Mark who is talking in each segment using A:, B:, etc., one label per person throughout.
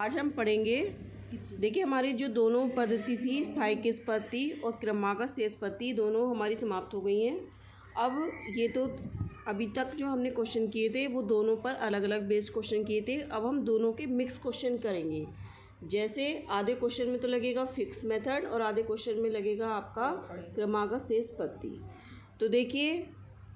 A: आज हम पढ़ेंगे, देखिए हमारी जो दोनों पद्धति थी, स्थायिक स्पत्ति और क्रमागत शेषपत्ति, दोनों हमारी समाप्त हो गई हैं। अब ये तो अभी तक जो हमने क्वेश्चन किए थे वो दोनों पर अलग अलग बेस्ड क्वेश्चन किए थे। अब हम दोनों के मिक्स क्वेश्चन करेंगे। जैसे आधे क्वेश्चन में तो लगेगा फिक्स मेथड और आधे क्वेश्चन में लगेगा आपका क्रमागत शेषपत्ति। तो देखिए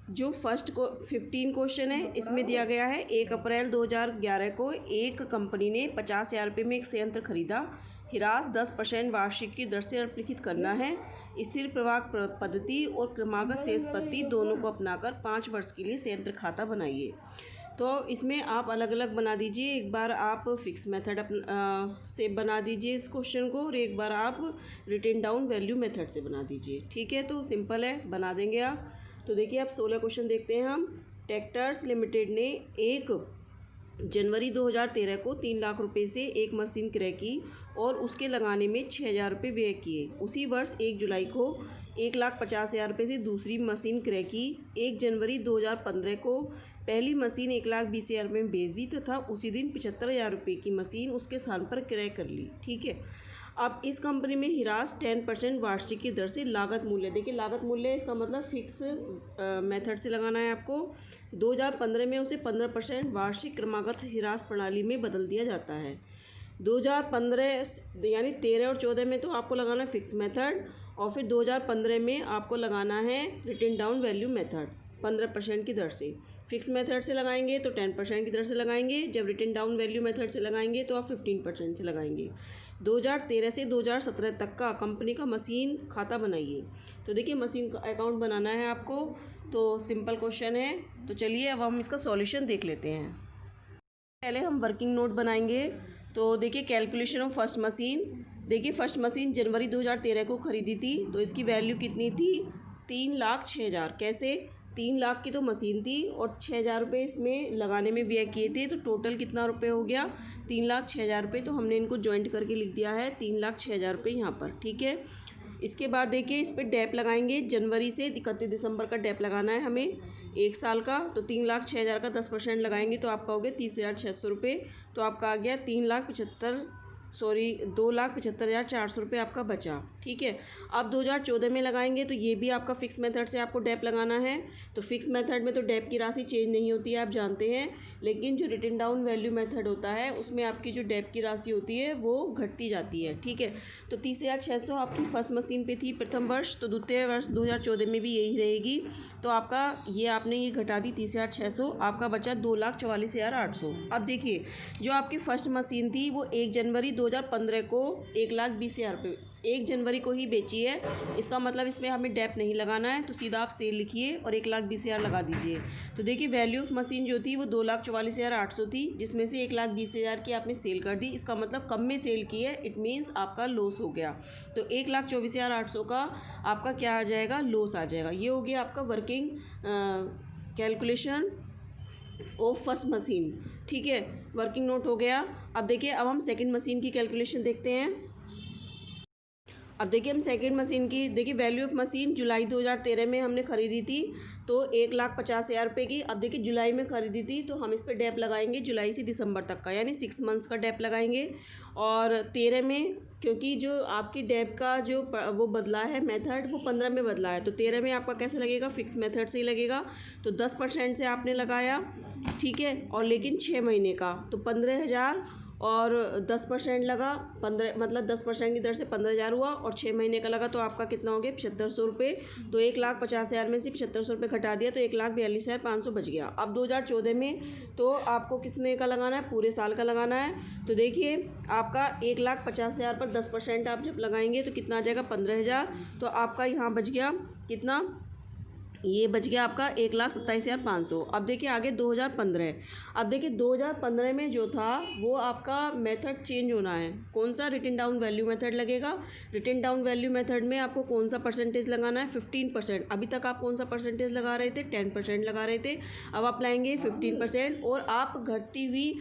A: जो फर्स्ट को 15 क्वेश्चन है, इसमें दिया गया है 1 अप्रैल 2011 को एक कंपनी ने 50,000 रुपये में एक संयंत्र खरीदा। हिरास 10% वार्षिक की दर से अल्पलिखित करना है। स्थिर प्रवाह पद्धति और क्रमागत शेषपत्ति दोनों को अपनाकर 5 वर्ष के लिए संयंत्र खाता बनाइए। तो इसमें आप अलग अलग बना दीजिए। एक बार आप फिक्स मेथड से बना दीजिए इस क्वेश्चन को, और एक बार आप रिटन डाउन वैल्यू मेथड से बना दीजिए। ठीक है, तो सिंपल है, बना देंगे आप। तो देखिए आप 16 क्वेश्चन देखते हैं हम। ट्रैक्टर्स लिमिटेड ने 1 जनवरी 2013 को 3 लाख रुपए से एक मशीन क्रय की और उसके लगाने में 6,000 रुपये व्यय किए। उसी वर्ष 1 जुलाई को 1,50,000 रुपये से दूसरी मशीन क्रय की। 1 जनवरी 2015 को पहली मशीन 1,20,000 रुपये में बेच दी तथा उसी दिन 75,000 रुपये की मशीन उसके स्थान पर क्रय कर ली। ठीक है, अब इस कंपनी में हिरास 10% वार्षिक की दर से लागत मूल्य, देखिए लागत मूल्य इसका मतलब फिक्स मेथड से लगाना है आपको। 2015 में उसे 15% वार्षिक क्रमागत हिरास प्रणाली में बदल दिया जाता है। 2015 यानी 13 और 14 में तो आपको लगाना है फिक्स मेथड, और फिर 2015 में आपको लगाना है रिटन डाउन वैल्यू मेथड 15% की दर से। फिक्स मेथड से लगाएंगे तो 10% की दर से लगाएंगे। जब रिटन डाउन वैल्यू मेथड से लगाएंगे तो आप 15% से लगाएंगे। 2013 से 2017 तक का कंपनी का मशीन खाता बनाइए। तो देखिए मशीन का अकाउंट बनाना है आपको, तो सिंपल क्वेश्चन है। तो चलिए अब हम इसका सॉल्यूशन देख लेते हैं। पहले हम वर्किंग नोट बनाएंगे। तो देखिए कैलकुलेशन ऑफ फर्स्ट मशीन, देखिए फर्स्ट मशीन जनवरी 2013 को ख़रीदी थी, तो इसकी वैल्यू कितनी थी? 3,06,000। कैसे? 3 लाख की तो मशीन थी और 6,000 रुपये इसमें लगाने में व्यय किए थे, तो टोटल कितना रुपये हो गया? 3,06,000 रुपये। तो हमने इनको जॉइंट करके लिख दिया है 3,06,000 रुपये यहाँ पर। ठीक है, इसके बाद देखिए इस पर डैप लगाएंगे। जनवरी से 31 दिसंबर का डैप लगाना है हमें 1 साल का। तो 3,06,000 का 10% लगाएंगे तो आपका हो गया 30,600 रुपये। तो आपका आ गया 2,75,400 रुपये आपका बचा। ठीक है, अब 2014 में लगाएंगे तो ये भी आपका फिक्स मेथड से आपको डैप लगाना है। तो फिक्स मेथड में तो डैप की राशि चेंज नहीं होती है, आप जानते हैं, लेकिन जो रिटन डाउन वैल्यू मेथड होता है उसमें आपकी जो डैप की राशि होती है वो घटती जाती है। ठीक है, तो 30,600 आपकी फर्स्ट मशीन पे थी प्रथम वर्ष, तो द्वितीय वर्ष 2014 में भी यही रहेगी। तो आपका ये आपने ये घटा दी 30,600, आपका बचा 2,44,800। अब देखिए जो आपकी फर्स्ट मशीन थी वो 1 जनवरी 2015 को 1,20,000 रुपये 1 जनवरी को ही बेची है। इसका मतलब इसमें हमें डैप नहीं लगाना है, तो सीधा आप सेल लिखिए और 1,20,000 लगा दीजिए। तो देखिए वैल्यू ऑफ मशीन जो थी वो 2,44,800 थी, जिसमें से 1,20,000 की आपने सेल कर दी। इसका मतलब कम में सेल की है, इट मीन्स आपका लॉस हो गया। तो 1,24,800 का आपका क्या आ जाएगा? लॉस आ जाएगा। ये हो गया आपका working calculation of first machine. ठीक है, वर्किंग नोट हो गया। अब देखिए अब हम सेकंड मशीन की कैलकुलेशन देखते हैं। अब देखिए हम सेकंड मशीन की, देखिए वैल्यू ऑफ मशीन जुलाई 2013 में हमने ख़रीदी थी तो 1,50,000 रुपये की। अब देखिए जुलाई में ख़रीदी थी तो हम इस पर डैप लगाएंगे जुलाई से दिसंबर तक का, यानी 6 मंथ्स का डैप लगाएंगे। और 13 में, क्योंकि जो आपकी डैप का जो वो बदला है मेथड, वो 15 में बदला है, तो 13 में आपका कैसे लगेगा? फिक्स मेथड से ही लगेगा। तो 10% से आपने लगाया, ठीक है, और लेकिन 6 महीने का, तो 15,000 और 10% लगा 15, मतलब 10% की दर से 15,000 हुआ, और 6 महीने का लगा तो आपका कितना हो गया? 7,500 रुपये। तो 1,50,000 में से 7,500 रुपये घटा दिया तो 1,42,500 बच गया। अब 2014 में तो आपको कितने का लगाना है? पूरे साल का लगाना है। तो देखिए आपका 1,50,000 पर 10% आप जब लगाएंगे तो कितना आ जाएगा? 15,000। तो आपका यहाँ बच गया कितना? ये बच गया आपका 1,27,500। अब देखिए आगे 2015। अब देखिए 2015 में जो था वो आपका मेथड चेंज होना है। कौन सा? रिटन डाउन वैल्यू मेथड लगेगा। रिटन डाउन वैल्यू मेथड में आपको कौन सा परसेंटेज लगाना है? 15%। अभी तक आप कौन सा परसेंटेज लगा रहे थे? 10% लगा रहे थे। अब आप लाएंगे 15% और आप घटती हुई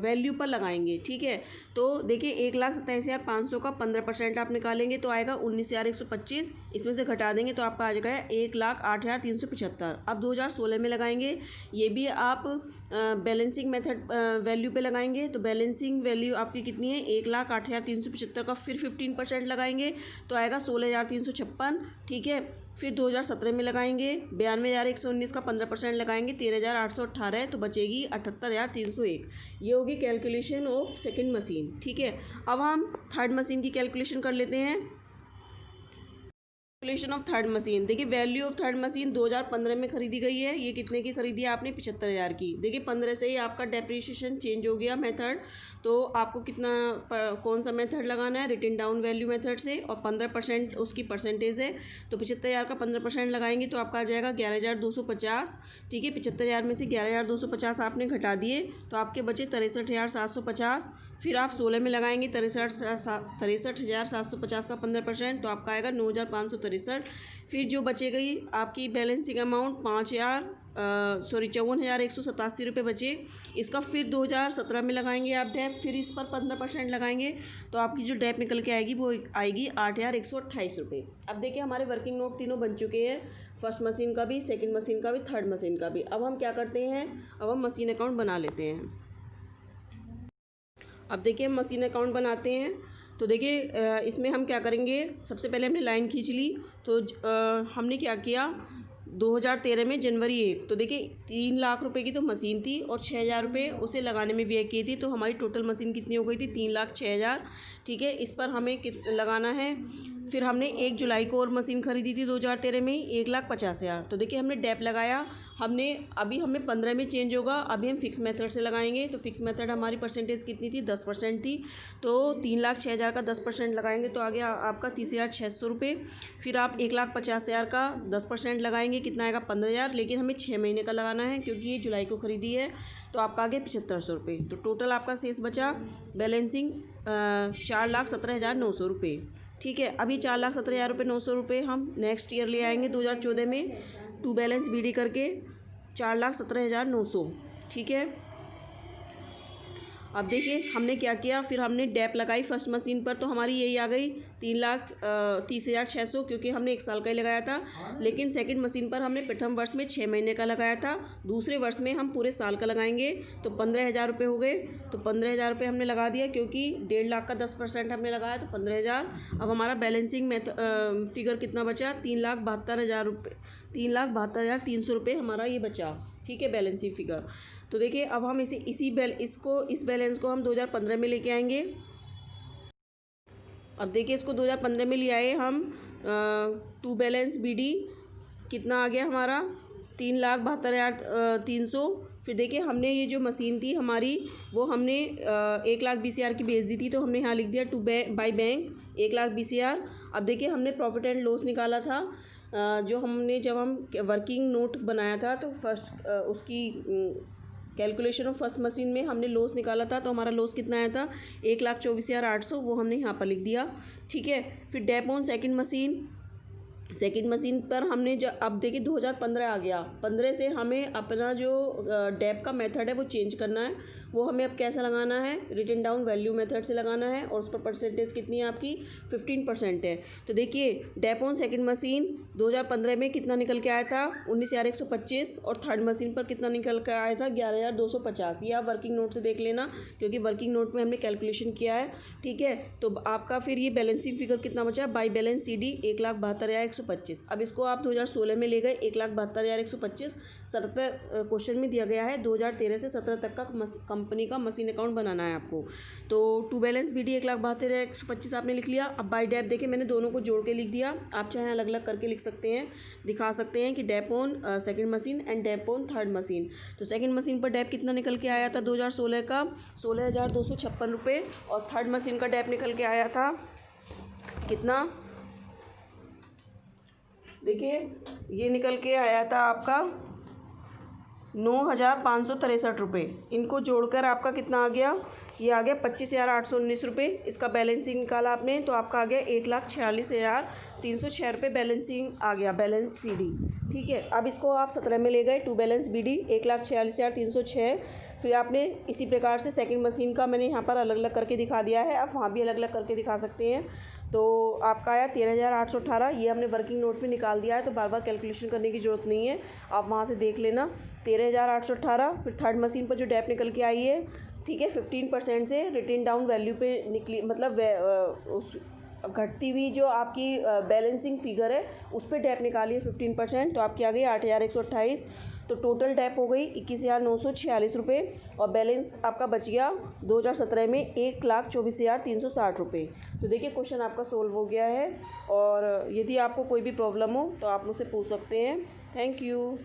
A: वैल्यू पर लगाएंगे। ठीक है, तो देखिए 1,27,500 का 15% आप निकालेंगे तो आएगा 19,125। इसमें से घटा देंगे तो आपका आ जाएगा 1,08,375। अब 2016 में लगाएंगे, ये भी आप बैलेंसिंग मेथड वैल्यू पे लगाएंगे। तो बैलेंसिंग वैल्यू आपकी कितनी है, 1,08,375 का फिर 15% लगाएंगे तो आएगा 16,356, ठीक है। फिर 2017 में लगाएंगे 92,119 का 15% लगाएंगे 13,818, तो बचेगी 78,301। ये होगी कैलकुलेशन ऑफ सेकंड मशीन, ठीक है। अब हम थर्ड मशीन की कैलकुलेशन कर लेते हैं। कैलकुलेशन ऑफ थर्ड मशीन, देखिए वैल्यू ऑफ थर्ड मशीन 2015 में खरीदी गई है। ये कितने की खरीदी है आपने, 75,000 की। देखिए 15 से ही आपका डेप्रिसिएशन चेंज हो गया मेथड, तो आपको कितना कौन सा मेथड लगाना है, रिटन डाउन वैल्यू मेथड से, और 15% उसकी परसेंटेज है। तो 75,000 का 15% लगाएंगे तो आपका आ जाएगा 11,250, ठीक है। 75,000 में से 11,250 आपने घटा दिए तो आपके बचे 63,750। फिर आप 16 में लगाएंगे 63,750 का 15%, तो आपका आएगा 9,563। फिर जो बचेगी आपकी बैलेंसिंग अमाउंट 54,187 रुपये बचे। इसका फिर 2017 में लगाएंगे आप डैप, फिर इस पर 15% लगाएंगे तो आपकी जो डैप निकल के आएगी वो आएगी 8,128 रुपये। अब देखिए हमारे वर्किंग नोट तीनों बन चुके हैं, फर्स्ट मशीन का भी, सेकंड मशीन का भी, थर्ड मशीन का भी। अब हम क्या करते हैं, अब हम मशीन अकाउंट बना लेते हैं। अब देखिए हम मशीन अकाउंट बनाते हैं। तो देखिए इसमें हम क्या करेंगे, सबसे पहले हमने लाइन खींच ली। तो हमने क्या किया, 2013 में जनवरी 1, तो देखिए 3 लाख रुपए की तो मशीन थी और 6,000 रुपये उसे लगाने में व्यय किए थी। तो हमारी टोटल मशीन कितनी हो गई थी, 3,06,000, ठीक है। इस पर हमें लगाना है। फिर हमने 1 जुलाई को और मशीन खरीदी थी 2013 में 1,50,000। तो देखिए हमने डैप लगाया, अभी हमें 15 में चेंज होगा, अभी हम फिक्स मेथड से लगाएंगे। तो फिक्स मेथड हमारी परसेंटेज कितनी थी, 10% थी। तो 3,06,000 का 10% लगाएंगे तो आ गया आपका 30,600 रुपये। फिर आप 1,50,000 का 10% लगाएंगे, कितना आएगा 15,000, लेकिन हमें 6 महीने का लगाना है क्योंकि ये जुलाई को खरीदी है। तो आपका आ गया 7,500 रुपये। तो टोटल आपका शेष बचा बैलेंसिंग 4,17,900 रुपये, ठीक है। अभी 4,17,900 रुपये हम नेक्स्ट ईयर ले आएंगे 2014 में, टू बैलेंस BD करके 4,17,900, ठीक है। अब देखिए हमने क्या किया, फिर हमने डैप लगाई फर्स्ट मशीन पर, तो हमारी यही आ गई 3,30,600, क्योंकि हमने 1 साल का ही लगाया था। लेकिन सेकंड मशीन पर हमने प्रथम वर्ष में 6 महीने का लगाया था, दूसरे वर्ष में हम पूरे साल का लगाएंगे। तो 15,000 रुपये हो गए। तो 15,000 रुपये हमने लगा दिया, क्योंकि 1.5 लाख का 10% हमने लगाया, तो 15,000। अब हमारा बैलेंसिंग फिगर कितना बचा, 3,72,000 रुपये, 3,72,300 रुपये हमारा ये बचा, ठीक है, बैलेंसिंग फिगर। तो देखिए अब हम इस बैलेंस को हम 2015 में लेके आएंगे। अब देखिए इसको 2015 में ले आए हम, टू बैलेंस BD कितना आ गया हमारा, 3,72,300। फिर देखिए हमने ये जो मशीन थी हमारी वो हमने 1,20,000 की बेच दी थी, तो हमने यहाँ लिख दिया बाय बैंक 1,20,000। अब देखिए हमने प्रॉफिट एंड लॉस निकाला था, जब हम वर्किंग नोट बनाया था तो फर्स्ट उसकी कैलकुलेशन ऑफ फर्स्ट मशीन में हमने लॉस निकाला था। तो हमारा लॉस कितना आया था, 1,24,800, वो हमने यहाँ पर लिख दिया, ठीक है। फिर डैप ऑन सेकंड मशीन पर हमने अब देखिए 2015 आ गया, 15 से हमें अपना जो डैप का मेथड है वो चेंज करना है। वो हमें अब कैसा लगाना है, रिटन डाउन वैल्यू मेथड से लगाना है, और उस पर परसेंटेज कितनी है आपकी, 15% है। तो देखिए डैप ऑन सेकंड मशीन 2015 में कितना निकल के आया था, 19,125, और थर्ड मशीन पर कितना निकल कर आया था, 11,250। ये आप वर्किंग नोट से देख लेना, क्योंकि वर्किंग नोट में हमने कैलकुलेशन किया है, ठीक है। तो आपका फिर ये बैलेंसिंग फिगर कितना बचा, बाई बैलेंस CD 1,72,125। अब इसको आप 2016 में ले गए 1,72,125। 17 क्वेश्चन में दिया गया है 2013 से 17 तक का कंपनी का मशीन अकाउंट बनाना है आपको। तो टू बैलेंस BD 1,72,125 आपने लिख लिया। अब बाय डैप देखिए मैंने दोनों को जोड़ के लिख दिया, आप चाहे अलग अलग करके लिख सकते हैं, दिखा सकते हैं कि DAP on second machine and DAP on third machine. तो सेकंड मशीन पर डैप कितना निकल के आया था 2016 का, 16,256 रुपये, और थर्ड मशीन का डैप निकल के आया था कितना, देखिए ये निकल के आया था आपका 9,563 रुपये। इनको जोड़कर आपका कितना आ गया, ये आ गया 25,819 रुपये। इसका बैलेंसिंग निकाला आपने तो आपका आ गया 1,46,306 रुपये बैलेंसिंग आ गया, बैलेंस CD, ठीक है। अब इसको आप 17 में ले गए, टू बैलेंस BD 1,46,306। फिर आपने इसी प्रकार से सेकंड मशीन का मैंने यहाँ पर अलग अलग करके दिखा दिया है, आप वहाँ भी अलग अलग करके दिखा सकते हैं। तो आपका आया 13,818। ये हमने वर्किंग नोट पे निकाल दिया है, तो बार बार कैलकुलेशन करने की ज़रूरत नहीं है, आप वहाँ से देख लेना। 13,818। फिर थर्ड मशीन पर जो डेप निकल के आई है, ठीक है, 15% से रिटेन डाउन वैल्यू पे निकली, मतलब उस घटती हुई जो आपकी बैलेंसिंग फिगर है उस पर डेप निकालिए 15%, तो आपकी आ गई 8,128। तो टोटल डेप हो गई 21,946 रुपये, और बैलेंस आपका बच गया 2017 में 1,24,360 रुपये। तो देखिए क्वेश्चन आपका सोल्व हो गया है, और यदि आपको कोई भी प्रॉब्लम हो तो आप मुझसे पूछ सकते हैं। Thank you.